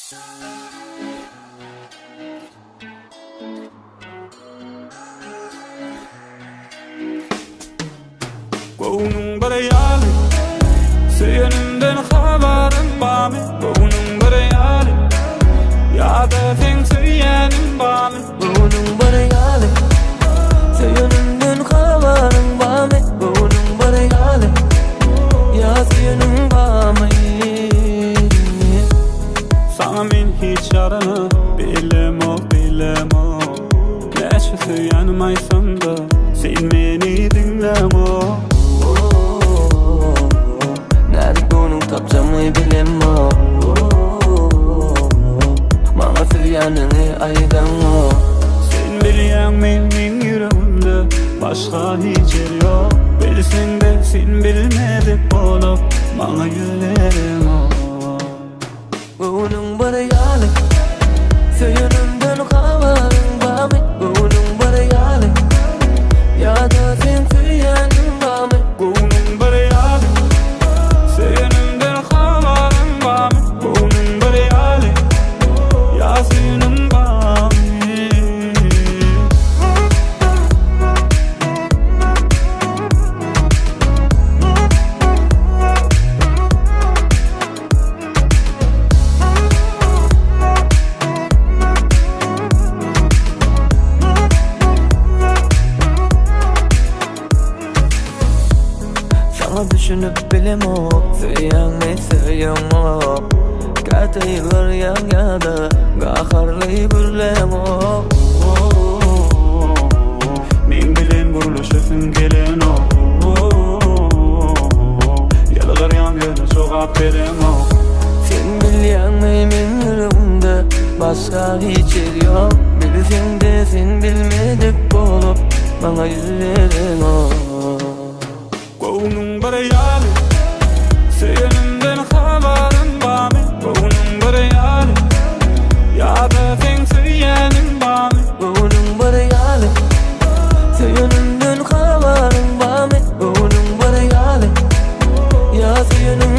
Gownun barayali Seyenimden haberin bami Gownun barayali Ya da sen seyenim bami Gownun barayali Seyenimden haberin bami Gownun barayali Ya seyenim bami Sana men hiç yarana bilemo Neşe seyenim aysam da sen meni dinlemo Tapcamı bilemo Mağa süryanını aydan o Sen bilyen menin yüreğimde Başka hiç yer yok Bilsen de sen bilmedik olup Bana gülerim o Gownun barayali Seyenimden haberin bami Gownun barayali Ya da sen seyenim bami Gownun barayali Seyenimden haberin bami Gownun barayali Ya senin bami Sana düşünüp bilemo Söyleyen ne söyleyemo Kata yıllar yan yana Gaharlayı bürlemo Men bilen guruluşasın gelen o Yalgar yan yana sogap veren o Sen bilyen menin yüreğimde Başka hiç yer yok Bilsen de sen bilmedik olup Bana yüzlerin o Gownun barayali Seyenimden haberin bami Gownun barayali Ya da sen seyenim bami Gownun barayali Seyenimden haberin bami Gownun barayali Ya seyenim